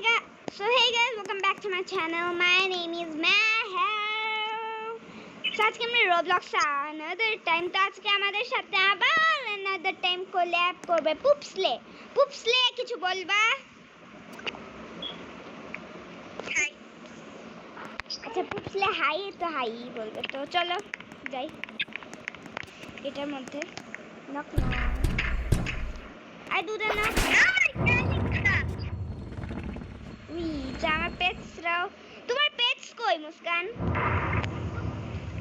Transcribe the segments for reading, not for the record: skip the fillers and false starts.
hey guys, welcome back to my channel. My name is Meher. So আজকে আমরা Roblox another time তো আজকে আমাদের সাথে আবার another time collab করবে পুপসলে। পুপসলে কিছু বলবা? হাই। আচ্ছা পুপসলে হাই তো হাই বলবে, তো চলো যাই এটার মধ্যে। Knock knock. I do the knock. আমার পেটস রাও। তোমার পেটস কই Muskan?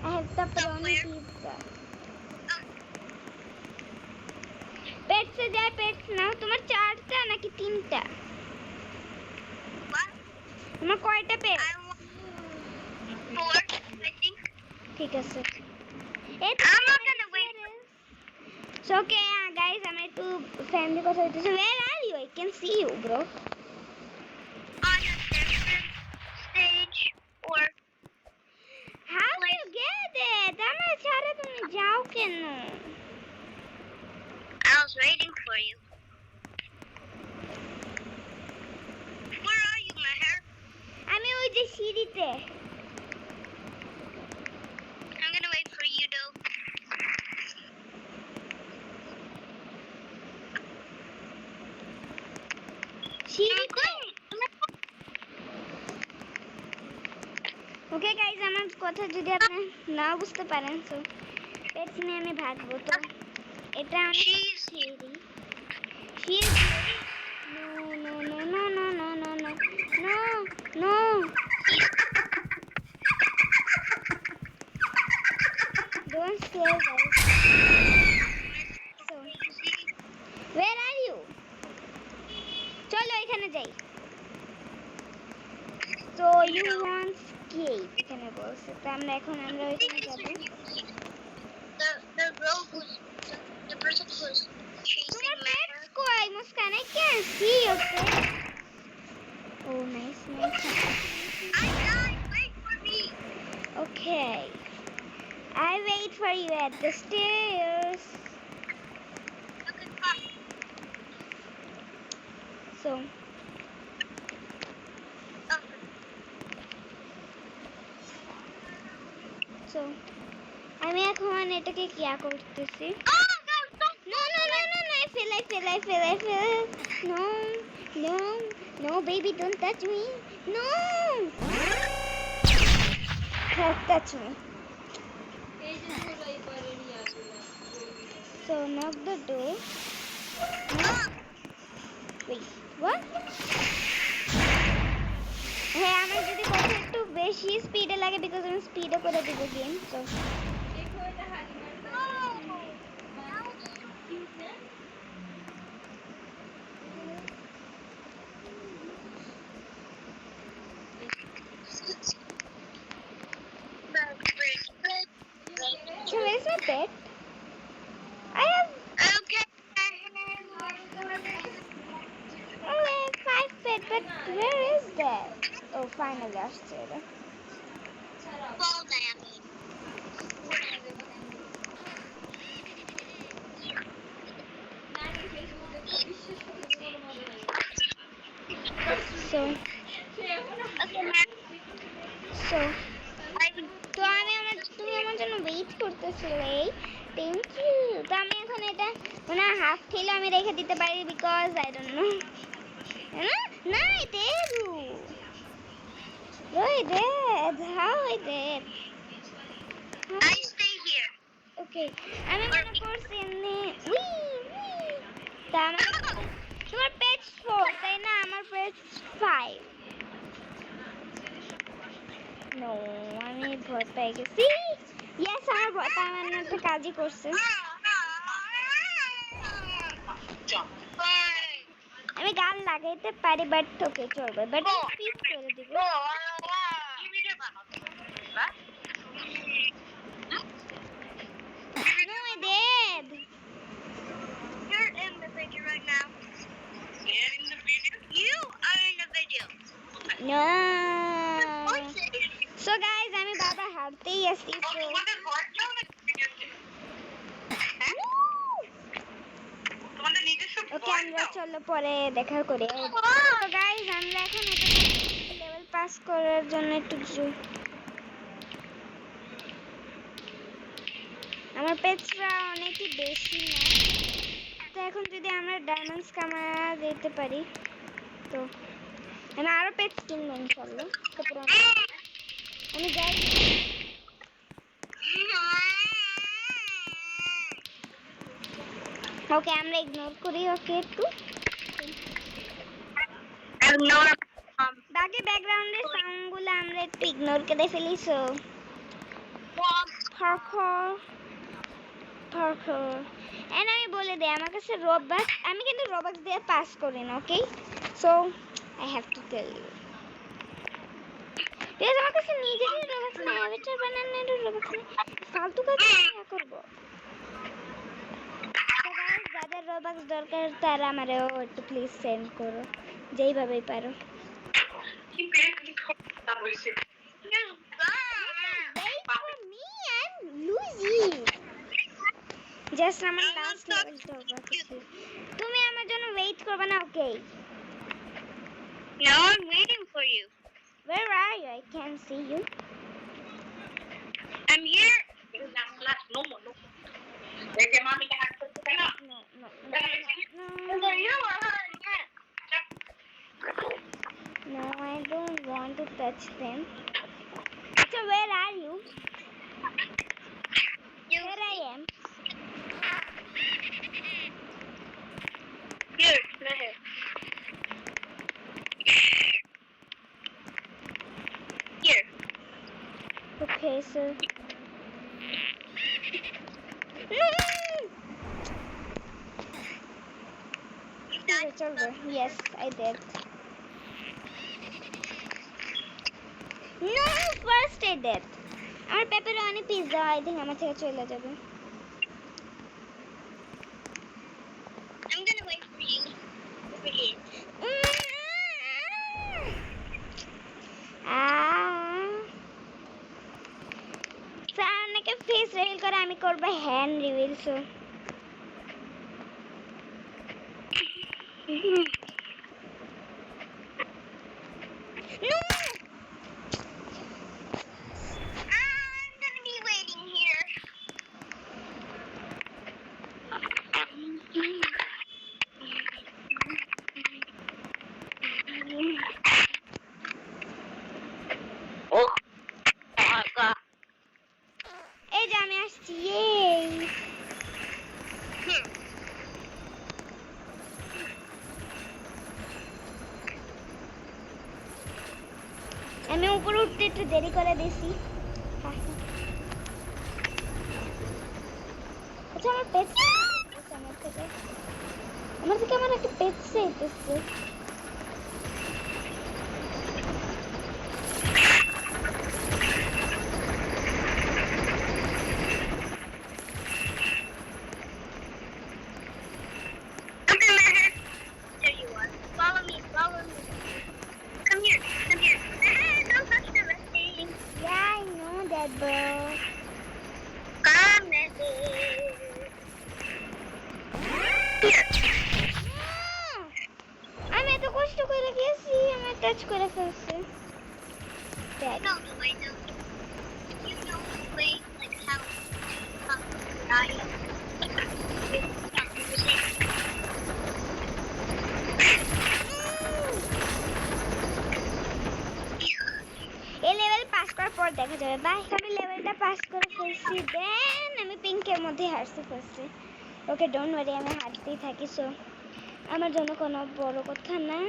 I have the pepperoni pizza. Pets এ যায়, পেটস নাও। তোমার চারটা নাকি তিনটা? তোমার কয়টা পেট? ঠিক আছে। I'm not gonna wait. So okay guys, I'm at to family কথা হইতেছে। Where are you? I can see you bro. On a different stage or how do you get it? আমার ছাড়া তুমি যাও কেন? I was waiting for you. Where are you, Meher? আমি ওই যে সিঁড়িতে। I'm gonna wait for you though. Okay guys, আমার কথা যদি আপনি না বুঝতে পারেন তো পেটস নিয়ে আমি ভাগবো। তো এটা সিঁড়ি। No no no no no no no no no no. Don't scare guys. So, where are you? চলো এখানে যাই। So you want escape এখানে বলছে, তো আমরা এখন ওইখানে যাব। The person who's chasing Meher. কই Muskan? I can't see you. Oh nice. I died. Wait for me. Okay. I wait for you at the stairs. So আমি এখন এটাকে কি করতেছি? No I feel no baby, don't touch me. No touch me. So knock the door. Wait, what? হ্যাঁ আমার যদি কথা একটু বেশি স্পিডে লাগে বিকজ আমি স্পিডে করে দিব game. So So where's my pet? I have only 5 pets, but where is that? Oh, finally I said it. Fall down. So তো তুমি আমার জন্য ওয়েট করতেছিলে। Thank you. তো আমি এখন এটা মানে হাফ খেলে আমি রেখে দিতে পারি বিকজ আই ডোন্ট নো। না Debu Roy dead. How I dead? I stay here. Okay. আমি মনে করছি এমনি তোমার পেটস 4 তাই না? আমার পেটস 5. No, আমি ভয় পেয়ে গেছি। Yes, আমার ভয়টা আমার একটা কাজই করছে। আমি গান লাগাইতে পারি বাট ওকে চলবে, বাট স্পিড করে দিব। No, I did. You're in the video right now. You're in the video? You are in the video. No. So guys, আমি বাবা হারতেই আছি। ওকে আমরা চলো পরে দেখা করি। তো গাইস আমরা এখন পাস করার জন্য একটু আমার পেজটা অনেকই বেশি না, তো এখন যদি আমরা ডায়মন্ডস কামায় দিতে পারি তো আমি আরো পেজ কিনবো ইনশাল্লাহ। তারপর আমি যাই। ওকে আমরা ইগনোর করি ওকে একটু, বাকি ব্যাকগ্রাউন্ডের সাউন্ডগুলো আমরা একটু ইগনোর করে ফেলি। সো এন্ড আমি বলে দেই আমার কাছে রোবক্স, আমি কিন্তু রোবক্স দিয়ে পাস করি না, okay? So I have to tell you, because আমার কাছে নিজেরই রোবক্স নেই, অ্যাভাটার বানানোর রোবক্স নেই, ফালতু কাজ না করব। যাদের রোবক্স দরকার তারা আমারও একটু প্লিজ সেন্ড করো, যেইভাবেই পারো। জাস্ট আমার লাস্ট লেভেলটা বাকি, তুমি আমার জন্য ওয়েট করবে না, ওকে? No, I'm waiting for you. Where are you? I can't see you. I'm here. No more, no more. Where's your mommy? No. No, I don't want to touch them. So where are you? Here I am. Here, right here. Here. Okay, so no. It's over. Yes, I did. No, first I did. আমার pepperoni pizza I think আমার থেকে চলে যাবে। I'm gonna wait for you. Over here. সামনেকে face reveal করে আমি করব hand reveal. So No! I'm gonna be waiting here. Oh my god. এই যে আমি আসছি। Yay! আমি উপরে উঠতে একটু দেরি করে দিছি। আচ্ছা আমার পেট আমার থেকে আমার একটা পেট চাইতেছে। There you are. Follow me, follow me. Come here, come here. Don't touch the thing. Yeah, I know that, bro. Come at me. Here. আমি এত কষ্ট করে গেছি, আমার টাচ করে ফেলছে। You know the way, don't you? You know the way, like how I এই level pass করার পর দেখা যাবে। বাই, আমি লেভেলটা পাস করে ফেলছি, দেন আমি পিঙ্কের মধ্যে হারতে ফেলছি। ওকে, ডোন্ট ওয়ারি, আমি হারতেই থাকি। সো আমার জন্য কোনো বড় কথা না।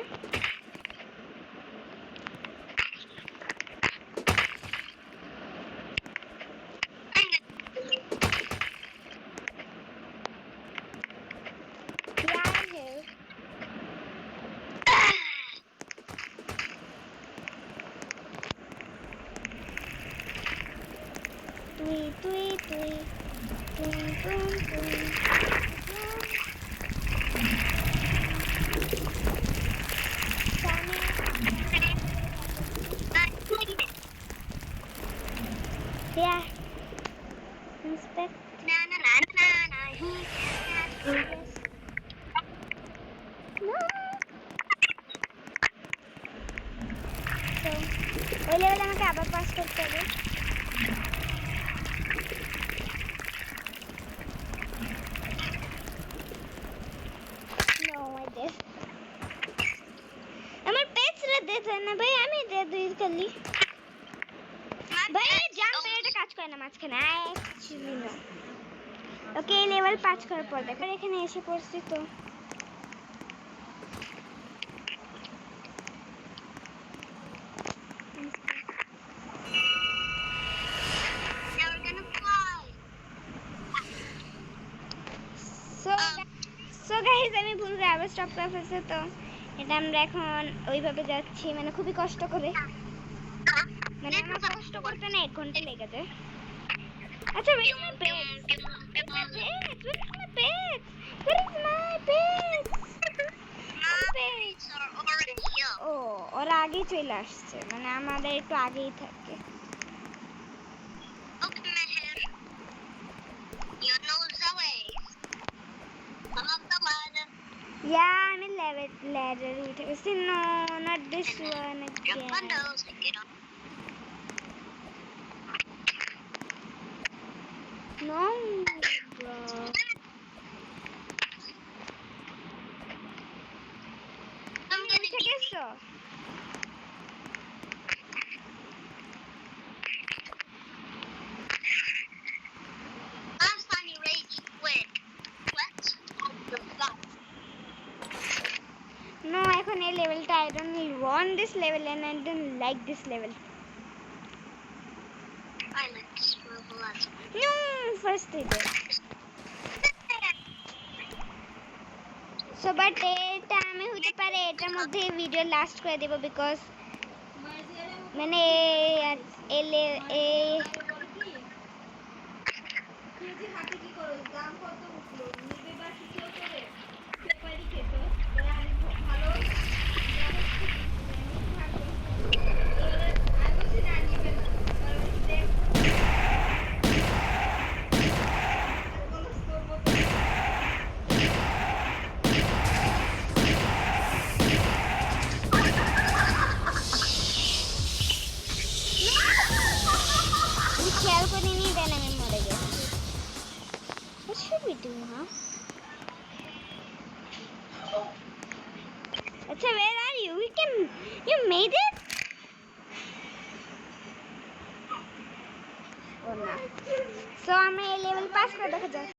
তুই তুই তুই তুই তুই তুই Yeah. Inspect. na na na na na. Yes. No. তো ওই লেভেল আমাকে আবার পাস করতে হবে। नो आई डेथ আমার পেটস রে দিতে না ভাই, আমি দে দুই করলি ভাই জাম্প এটা কাজ করে না মাঝখানে অ্যাকচুয়ালি না। ওকে লেভেল 5 করার পর দেখো এখানে এসে পড়ছি তো Now we're gonna fly. So guys আমি ভুল করে আবার স্টপ করে ফেলছি তো এটা আমরা এখন ওইভাবে যাচ্ছি মানে খুবই কষ্ট করে, মানে আমার কষ্ট করতে না 1 ঘন্টা লেগে যায়। আচ্ছা where is my pets? Where is my pets? Where is my pets? Pets are already up. ও ওরা আগেই চলে আসছে, মানে আমাদের একটু আগেই থাকে। Okay, Meher. You know Zoe. Come up the ladder. Yeah, I'm in ladder উঠে গেছি। No, not this one Your again. bundles and get up. No, bro. I'm gonna উঠে be গেছো? last time you raged quit. What? The block. No, এখন এই লেভেলটা I don't want this level and I don't like this level. I like this move a lot. No, first এটা। So but এটা আমি হতে পারে এটার মধ্যে ভিডিও লাস্ট করে দেব বিকজ মানে এলে এই খেয়াল করিনি দেন আমি মরে গেছি। What should we do now? আচ্ছা where are you? You made it? Oh no. So আমরা এই লেভেল পাস করে দেখা যাক।